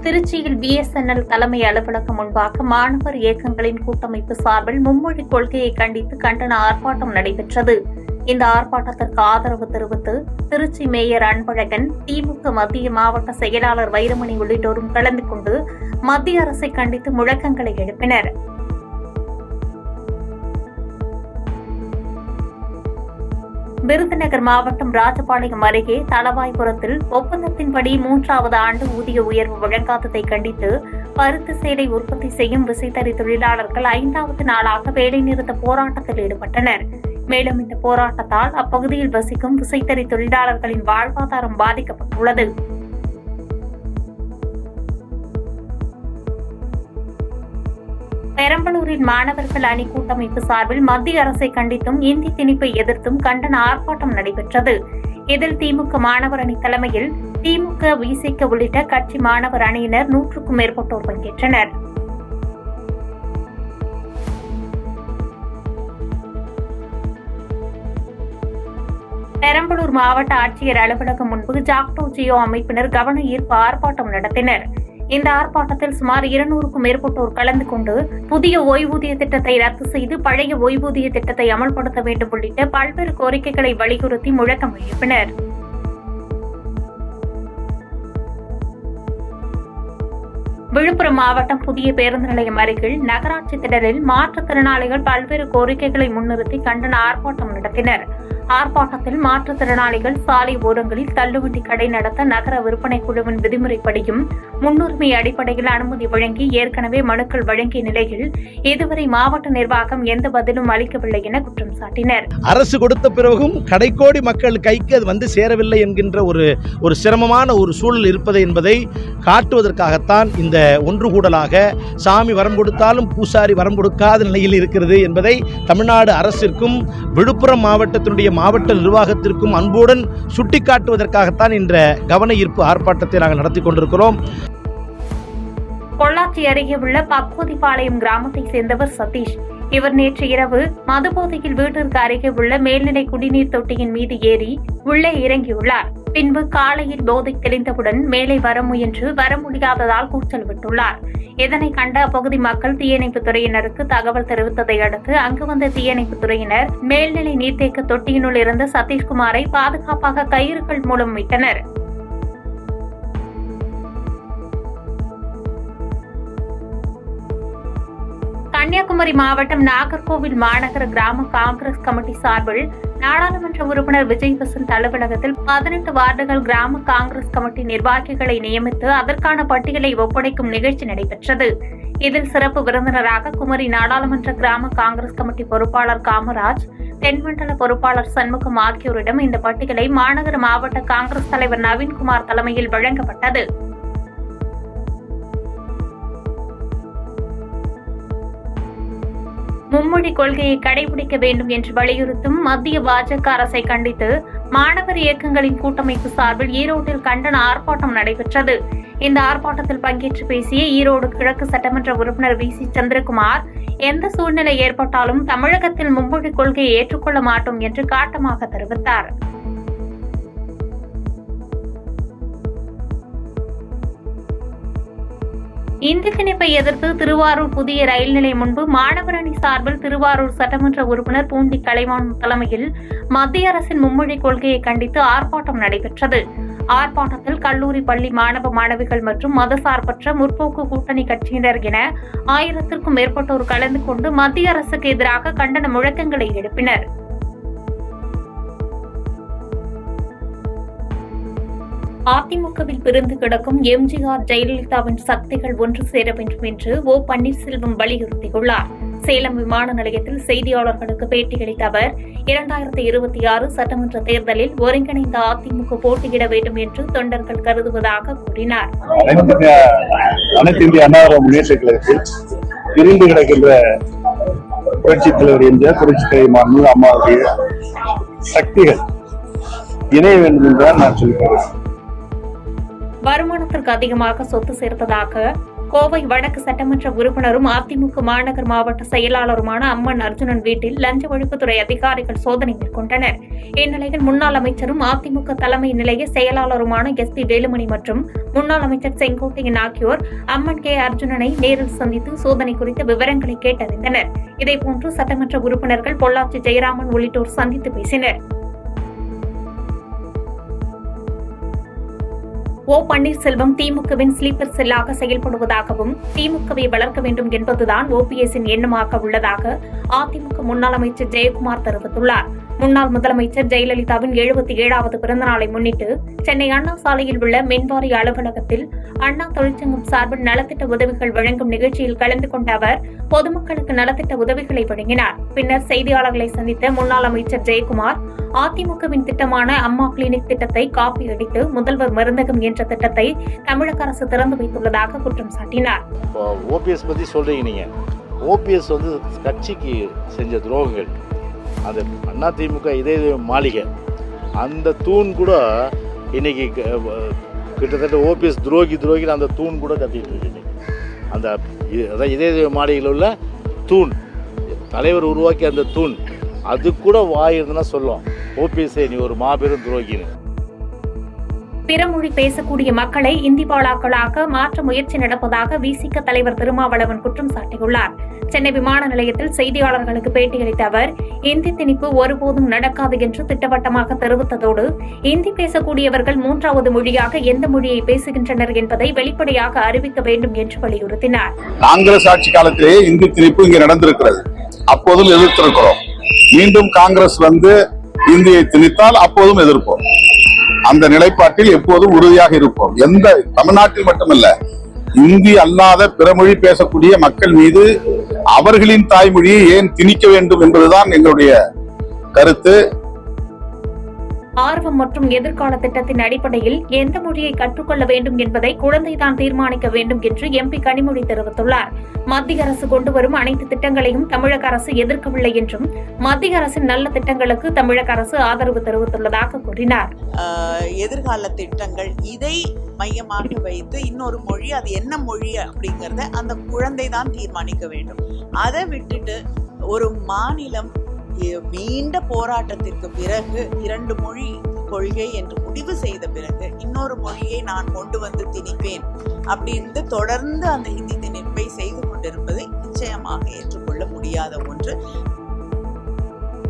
திருச்சியில் BSNL தலைமை அலுவலகம் முன்பாக மாணவர் இயக்கங்களின் கூட்டமைப்பு சார்பில் மும்மொழி கொள்கையை கண்டித்து கண்டன ஆர்ப்பாட்டம் நடைபெற்றது. இந்த ஆர்ப்பாட்டத்திற்கு ஆதரவு தெரிவித்து திருச்சி மேயர் அன்பழகன், திமுக மத்திய மாவட்ட செயலாளர் வைரமணி உள்ளிட்டோரும் கலந்து கொண்டு மத்திய அரசை கண்டித்து முழக்கங்களை எழுப்பினர். விருதுநகர் மாவட்டம் ராஜபாளையம் அருகே தளவாய்புரத்தில் ஒப்பந்தத்தின்படி 3வது ஆண்டு ஊதிய உயர்வு வழங்காததை கண்டித்து பருத்தி சேலை உற்பத்தி செய்யும் விசைத்தறி தொழிலாளர்கள் 5வது நாளாக வேலைநிறுத்த போராட்டத்தில் ஈடுபட்டனர். மேலும் இந்த போராட்டத்தால் அப்பகுதியில் வசிக்கும் விசைத்தறி தொழிலாளர்களின் வாழ்வாதாரம் பாதிக்கப்பட்டுள்ளது. பெரம்பலூரில் மாணவர்கள் அணி கூட்டமைப்பு சார்பில் மத்திய அரசை கண்டித்தும் இந்தி திணிப்பை எதிர்த்தும் கண்டன ஆர்ப்பாட்டம் நடைபெற்றது. இதில் திமுக மாணவர் அணி தலைமையில் திமுக, விசிக உள்ளிட்ட கட்சி மாணவர் அணியினர் 100க்கும் மேற்பட்டோர் பங்கேற்றனர். பெரம்பலூர் மாவட்ட ஆட்சியர் அலுவலகம் முன்பு ஜாக்டோ ஜியோ அமைப்பினர் கவன ஈர்ப்பு ஆர்ப்பாட்டம் நடத்தினர். இந்த ஆர்ப்பாட்டத்தில் சுமார் 200க்கும் மேற்பட்டோர் கலந்து கொண்டு புதிய ஓய்வூதிய திட்டத்தை ரத்து செய்து பழைய ஓய்வூதிய திட்டத்தை அமல்படுத்த வேண்டும் உள்ளிட்ட பல்வேறு கோரிக்கைகளை வலியுறுத்தி முழக்கம் எழுப்பினர். விழுப்புரம் மாவட்டம் புதிய பேருந்து நிலையம் அருகில் நகராட்சி திடலில் மாற்றுத்திறனாளிகள் பல்வேறு கோரிக்கைகளை முன்னிறுத்தி கண்டன ஆர்ப்பாட்டம் நடத்தினர். ஆர்ப்பாட்டத்தில் மாற்றுத்திறனாளிகள் சாலை ஓரங்களில் தள்ளுவண்டி கடை நடத்த நகர விற்பனை குழுவின் விதிமுறைப்படியும் முன்னுரிமை அடிப்படையில் அனுமதி வழங்கி ஏற்கனவே மனுக்கள் வழங்கிய நிலையில் இதுவரை மாவட்ட நிர்வாகம் எந்த பதிலும் அளிக்கவில்லை என குற்றம் சாட்டினர். அரசு கொடுத்த பிறகும் கடைக்கோடி மக்கள் கைக்கு அது வந்து சேரவில்லை என்கின்ற ஒரு சிரமமான ஒரு சூழல் இருப்பது என்பதை காட்டுவதற்காகத்தான் இந்த ஒன்று கூடலாக சாமி வரம் கொடுத்தாலும் பூசாரி வரம் கொடுக்காத நிலையில் இருக்கிறது என்பதை தமிழ்நாடு அரசிற்கும் விழுப்புரம் மாவட்டத்தினுடைய மாவட்ட நிர்வாகத்திற்கும் அன்புடன் சுட்டிக்காட்டுவதற்காகத்தான் இந்த கவன ஈர்ப்பு ஆர்ப்பாட்டத்தை நாங்கள் நடத்தி கொண்டிருக்கிறோம். பொள்ளாச்சி அருகே உள்ள பக்குவதிபாளையம் கிராமத்தை சேர்ந்தவர் சதீஷ். இவர் நேற்று இரவு மதுபோதையில் வீட்டிற்கு அருகே உள்ள மேல்நிலை குடிநீர் தொட்டியின் மீது ஏறி உள்ளே இறங்கியுள்ளார். பின்பு காலையில் போதை தெளிந்தவுடன் மேலே வர முயன்று வர முடியாததால் கூச்சல் விட்டுள்ளார். இதனை கண்ட அப்பகுதி மக்கள் தீயணைப்புத் துறையினருக்கு தகவல் தெரிவித்ததை அடுத்து அங்கு வந்த தீயணைப்புத் துறையினர் மேல்நிலை நீர்த்தேக்க தொட்டியினுள் இருந்த சதீஷ்குமாரை பாதுகாப்பாக கயிறுகள் மூலம் மீட்டனர். கன்னியாகுமரி மாவட்டம் நாகர்கோவில் மாநகர கிராம காங்கிரஸ் கமிட்டி சார்பில் நாடாளுமன்ற உறுப்பினர் விஜய் வசந்த் அலுவலகத்தில் 18 வார்டுகள் கிராம காங்கிரஸ் கமிட்டி நிர்வாகிகளை நியமித்து அதற்கான பட்டியலை ஒப்படைக்கும் நிகழ்ச்சி நடைபெற்றது. இதில் சிறப்பு விருந்தினராக குமரி நாடாளுமன்ற கிராம காங்கிரஸ் கமிட்டி பொறுப்பாளர் காமராஜ், தென்மண்டல பொறுப்பாளர் சண்முகம் ஆகியோரிடம் இந்த பட்டியலை மாநகர மாவட்ட காங்கிரஸ் தலைவர் நவீன்குமார் தலைமையில் வழங்கப்பட்டது. மும்மொழி கொள்கையை கடைபிடிக்க வேண்டும் என்று வலியுறுத்தும் மத்திய பாஜக அரசை கண்டித்து மாணவர் இயக்கங்களின் கூட்டமைப்பு சார்பில் ஈரோட்டில் கண்டன ஆர்ப்பாட்டம் நடைபெற்றது. இந்த ஆர்ப்பாட்டத்தில் பங்கேற்று பேசிய ஈரோடு கிழக்கு சட்டமன்ற உறுப்பினர் VC சந்திரகுமார், எந்த சூழ்நிலை ஏற்பட்டாலும் தமிழகத்தில் மும்மொழி கொள்கையை ஏற்றுக்கொள்ள மாட்டோம் என்று காட்டமாக தெரிவித்தார். இந்தி திணிப்பை எதிர்த்து திருவாரூர் புதிய ரயில் நிலையம் முன்பு மாணவர் அணி சார்பில் திருவாரூர் சட்டமன்ற உறுப்பினர் பூண்டி கலைவாணன் தலைமையில் மத்திய அரசின் மும்மொழி கொள்கையை கண்டித்து ஆர்ப்பாட்டம் நடைபெற்றது. ஆர்ப்பாட்டத்தில் கல்லூரி, பள்ளி மாணவ மாணவிகள் மற்றும் மதசார்பற்ற முற்போக்கு கூட்டணி கட்சியினர் என 1000க்கும் மேற்பட்டோர் கலந்து கொண்டு மத்திய அரசுக்கு எதிராக கண்டன முழக்கங்களை எழுப்பினர். அதிமுகவில் பிரிந்து கிடக்கும் MGR, ஜெயலலிதாவின் சக்திகள் ஒன்று சேர வேண்டும் என்று பன்னீர்செல்வம் வலியுறுத்தியுள்ளார். சேலம் விமான நிலையத்தில் செய்தியாளர்களுக்கு பேட்டியளித்த அவர் 2026 சட்டமன்ற தேர்தலில் ஒருங்கிணைந்த அதிமுக போட்டியிட வேண்டும் என்று தொண்டர்கள் கருதுவதாக கூறினார். அனைத்து இந்திய அண்ணா முன்னேற்ற கழகத்தில் பிரிந்து கிடக்கின்ற புரட்சித் தலைவர் எம்ஜிஆர், புரட்சித் தலைவர் அம்மாவுடைய சக்திகள் இணைய வேண்டும் என்றால் நான் சொல்கிறேன். வருமானத்திற்கு அதிகமாக சொத்து சேர்த்ததாக கோவை வடக்கு சட்டமன்ற உறுப்பினரும் அதிமுக மாநகர் மாவட்ட செயலாளருமான அம்மன் அர்ஜுனன் வீட்டில் லஞ்ச ஒழிப்புத்துறை அதிகாரிகள் சோதனை மேற்கொண்டனர். இந்நிலையில் முன்னாள் அமைச்சரும் அதிமுக தலைமை நிலைய செயலாளருமான SP வேலுமணி மற்றும் முன்னாள் அமைச்சர் செங்கோட்டையன் ஆகியோர் அம்மன் அர்ஜுனனை நேரில் சந்தித்து சோதனை குறித்த விவரங்களை கேட்டறிந்தனர். இதேபோன்று சட்டமன்ற உறுப்பினர்கள் பொள்ளாச்சி ஜெயராமன் உள்ளிட்டோர் சந்தித்து பேசினர். ஓ பன்னீர்செல்வம் திமுகவின் ஸ்லீப்பர் செல்லாக செயல்படுவதாகவும் திமுகவை வளர்க்க வேண்டும் என்பதுதான் OPS-இன் எண்ணமாக உள்ளதாக அதிமுக முன்னாள் அமைச்சர் ஜெயக்குமார் தெரிவித்துள்ளார். முன்னாள் முதலமைச்சர் ஜெயலலிதாவின் 77வது பிறந்தநாளை முன்னிட்டு சென்னை அண்ணா சாலையில் உள்ள மின்வாரிய அலுவலகத்தில் அண்ணா தொழிற்சங்கம் சார்பில் நலத்திட்ட உதவிகள் வழங்கும் நிகழ்ச்சியில் கலந்து கொண்ட அவர் பொதுமக்களுக்கு நலத்திட்ட உதவிகளை வழங்கினார். பின்னர் செய்தியாளர்களை சந்தித்த முன்னாள் அமைச்சர் ஜெயக்குமார் அதிமுகவின் திட்டமான அம்மா கிளினிக் திட்டத்தை காப்பி அடித்து முதல்வர் மருந்தகம் என்ற திட்டத்தை தமிழக அரசு திறந்து வைத்துள்ளதாக குற்றம் சாட்டினார். OPS பத்தி சொல்றீங்க நீங்க. OPS கட்சிக்கு செஞ்ச துரோகங்கள், அது அதிமுக இதே மாளிகை, அந்த தூண் கூட இன்னைக்கு கிட்டத்தட்ட OPS துரோகி அந்த தூண் கூட கத்திட்டு இருக்கு. அந்த இதே மாளிகையில் உள்ள தூண், தலைவர் உருவாக்கி அந்த தூண், அது கூட வாயிருந்துன்னா சொல்லும் OPS நீ ஒரு மாபெரும் துரோகின்னு. பிறமொழி பேசக்கூடிய மக்களை இந்தி பாலாக்களாக மாற்ற முயற்சி நடப்பதாக VCK தலைவர் திருமாவளவன் குற்றம் சாட்டியுள்ளார். சென்னை விமான நிலையத்தில் செய்தியாளர்களுக்கு பேட்டியளித்த அவர் இந்தி திணிப்பு ஒருபோதும் நடக்காது என்று திட்டவட்டமாக தெரிவித்ததோடு இந்தி பேசக்கூடியவர்கள் 3வது மொழியாக எந்த மொழியை பேசுகின்றனர் என்பதை வெளிப்படையாக அறிவிக்க வேண்டும் என்று வலியுறுத்தினார். காங்கிரஸ் ஆட்சி காலத்திலே இந்தி திணிப்பு இங்கே நடந்திருக்கிறது, அப்போதும் எதிர்த்திருக்கிறோம். மீண்டும் காங்கிரஸ் இந்தியை திணித்தால் அப்போதும் எதிர்ப்போம். அந்த நிலைப்பாட்டில் எப்போதும் உறுதியாக இருப்போம். எந்த தமிழ்நாட்டில் மட்டுமல்ல, இந்தி அல்லாத பிறமொழி பேசக்கூடிய மக்கள் மீது அவர்களின் தாய்மொழியை ஏன் திணிக்க வேண்டும் என்பதுதான் எங்களுடைய கருத்து. ஆர்வம் மற்றும் எதிர்கால திட்டத்தின் அடிப்படையில் எந்த மொழியை கற்றுக்கொள்ள வேண்டும் என்பதை குழந்தைதான் தீர்மானிக்க வேண்டும் என்று MP கனிமொழி தெரிவித்துள்ளார். மத்திய அரசு கொண்டு வரும் அனைத்து திட்டங்களையும் தமிழக அரசு எதிர்க்கவில்லை என்றும் மத்திய அரசின் நல்ல திட்டங்களுக்கு தமிழக அரசு ஆதரவு தெரிவித்துள்ளதாக கூறினார். எதிர்கால திட்டங்கள் இதை மையமாக வைத்து இன்னொரு மொழி, அது என்ன மொழி அப்படிங்கறத அந்த குழந்தை தான் தீர்மானிக்க வேண்டும். அதை விட்டுட்டு ஒரு மாநிலம் நீண்ட போராட்டத்திற்கு பிறகு 2 மொழி கொள்கை என்று முடிவு செய்த பிறகு இன்னொரு மொழியை நான் கொண்டு திணிப்பேன் அப்படின்னு தொடர்ந்து அந்த ஹிந்தி திணிப்பை செய்து கொண்டிருப்பது நிச்சயமாக ஏற்றுக்கொள்ள முடியாத ஒன்று.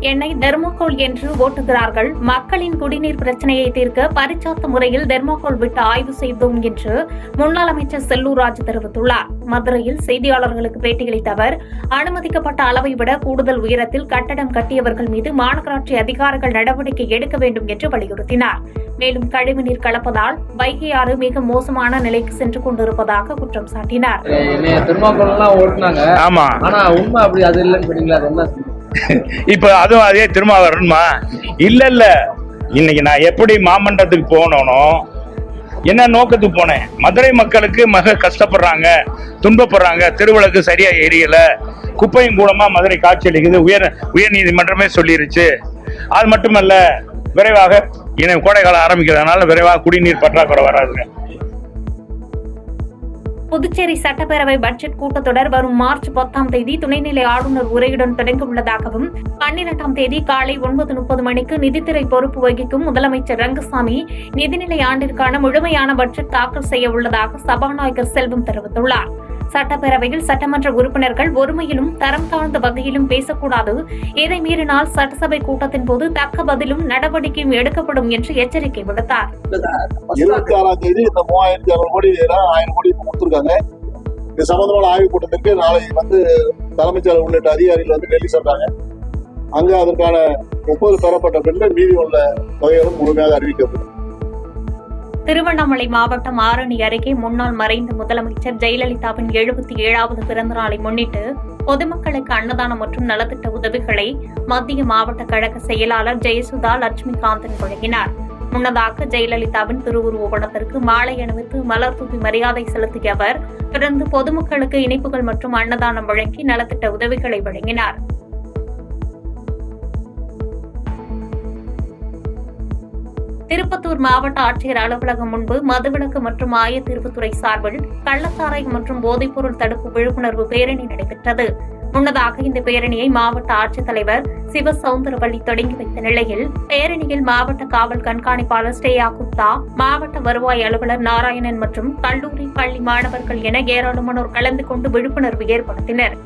என்னை தெர்மோகோல் என்று ஓட்டுகிறார்கள். மக்களின் குடிநீர் பிரச்சனையை தீர்க்க பரிச்சார்த்த முறையில் தெர்மோகோல் விட்டு ஆய்வு செய்தோம் என்று முன்னாள் அமைச்சர் செல்லூர் ராஜு தெரிவித்துள்ளார். மதுரையில் செய்தியாளர்களுக்கு பேட்டியளித்த அவர் அனுமதிக்கப்பட்ட அளவை விட கூடுதல் உயரத்தில் கட்டடம் கட்டியவர்கள் மீது மாநகராட்சி அதிகாரிகள் நடவடிக்கை எடுக்க வேண்டும் என்று வலியுறுத்தினார். மேலும் கழிவுநீர் கலப்பதால் வைகை ஆறு மிக மோசமான நிலைக்கு சென்று கொண்டிருப்பதாக குற்றம் சாட்டினார். இப்ப அதுவும் அதே திரும்ப வரணுமா? இல்ல இன்னைக்கு நான் எப்படி மாமன்றத்துக்கு போனோனோ என்ன நோக்கத்துக்கு போனேன்? மதுரை மக்களுக்கு மிக கஷ்டப்படுறாங்க, துன்பப்படுறாங்க, தெருவிளக்கு சரியா எரியல, குப்பையும் கூடமா மதுரை காட்சி அளிக்குது, உயர் நீதிமன்றமே சொல்லிருச்சு. அது மட்டுமல்ல, விரைவாக கோடை காலம் ஆரம்பிக்கிறதுனால விரைவாக குடிநீர் பற்றாக்குறை வராதுங்க. புதுச்சேரி சட்டப்பேரவை பட்ஜெட் கூட்டத்தொடர் வரும் மார்ச் 10ஆம் தேதி துணைநிலை ஆளுநர் உரையுடன் தொடங்க உள்ளதாகவும் 12ஆம் தேதி காலை 9:30 மணிக்கு நிதித்துறை பொறுப்பு வகிக்கும் முதலமைச்சர் ரங்கசாமி நிதிநிலை ஆண்டிற்கான முழுமையான பட்ஜெட் தாக்கல் செய்ய உள்ளதாக சபாநாயகர் செல்வம் தெரிவித்துள்ளார். சட்டப்பேரவையில் சட்டமன்ற உறுப்பினர்கள் ஒருமையிலும் தரம் தாழ்ந்த வகையிலும் பேசக்கூடாது, இதை மீறினால் சட்டசபை கூட்டத்தின் போது தக்க பதிலும் நடவடிக்கையும் எடுக்கப்படும் என்று எச்சரிக்கை விடுத்தார். 26ஆம் தேதி இந்த 3600 கோடி 1000 கோடி கொடுத்திருக்காங்க. இது சம்பந்தமான ஆய்வுக் கூட்டத்திற்கு நாளை தலைமைச் செயலர் உள்ளிட்ட அதிகாரிகள் டெல்லி சென்றாங்க. அங்கு அதற்கான ஒப்புதல் பெறப்பட்ட பின்னர் மீதி உள்ள தொகைகளும் முழுமையாக அறிவிக்கப்படும். திருவண்ணாமலை மாவட்டம் ஆரணி அருகே முன்னாள் மறைந்த முதலமைச்சர் ஜெயலலிதாவின் 77வது பிறந்தநாளை முன்னிட்டு பொதுமக்களுக்கு அன்னதானம் மற்றும் நலத்திட்ட உதவிகளை மத்திய மாவட்ட கழக செயலாளர் ஜெயசுதா லட்சுமிகாந்தன் வழங்கினார். முன்னதாக ஜெயலலிதாவின் திருவுருவ படத்திற்கு மாலை அணிவித்து மலர் தூவி மரியாதை செலுத்திய அவர் தொடர்ந்து பொதுமக்களுக்கு இனிப்புகள் மற்றும் அன்னதானம் வழங்கி நலத்திட்ட உதவிகளை வழங்கினார். திருப்பத்தூர் மாவட்ட ஆட்சியர் அலுவலகம் முன்பு மதுவிலக்கு மற்றும் ஆயத்தீர்வுத்துறை சார்பில் கள்ளச்சாராயம் மற்றும் போதைப்பொருள் தடுப்பு விழிப்புணர்வு பேரணி நடைபெற்றது. முன்னதாக இந்த பேரணியை மாவட்ட ஆட்சித்தலைவர் சிவ சவுந்தரவள்ளி தொடங்கி வைத்த நிலையில் பேரணியில் மாவட்ட காவல் கண்காணிப்பாளர் ஸ்ரேயா குப்தா, மாவட்ட வருவாய் அலுவலர் நாராயணன் மற்றும் கல்லூரி பள்ளி மாணவர்கள் என ஏராளமானோர் கலந்து கொண்டு விழிப்புணர்வு ஏற்படுத்தினர்.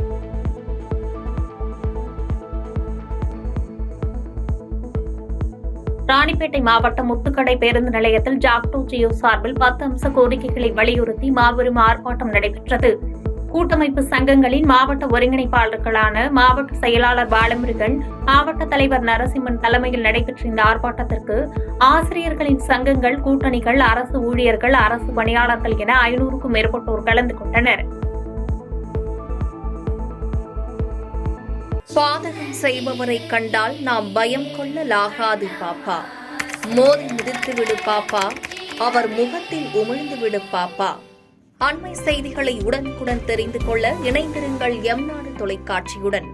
ராணிப்பேட்டை மாவட்டம் முத்துக்கடை பேருந்து நிலையத்தில் ஜாக்டோ ஜியோ சார்பில் 10 அம்ச கோரிக்கைகளை வலியுறுத்தி மாபெரும் ஆர்ப்பாட்டம் நடைபெற்றது. கூட்டமைப்பு சங்கங்களின் மாவட்ட ஒருங்கிணைப்பாளர்களான மாவட்ட செயலாளர் பாலமுருகன், மாவட்ட தலைவர் நரசிம்மன் தலைமையில் நடைபெற்ற இந்த ஆர்ப்பாட்டத்திற்கு ஆசிரியர்களின் சங்கங்கள், கூட்டணிகள், அரசு ஊழியர்கள், அரசு பணியாளர்கள் என 500க்கும் மேற்பட்டோர் கலந்து கொண்டனர். பாதகம் செய்பவரை கண்டால் நாம் பயம் கொள்ளலாகாது பாப்பா. மோதி மிதித்துவிடு பாப்பா, அவர் முகத்தில் உமிழ்ந்துவிடு பாப்பா. அண்மை செய்திகளை உடனுக்குடன் தெரிந்து கொள்ள இணைந்திருங்கள் எம் நாடு தொலைக்காட்சியுடன்.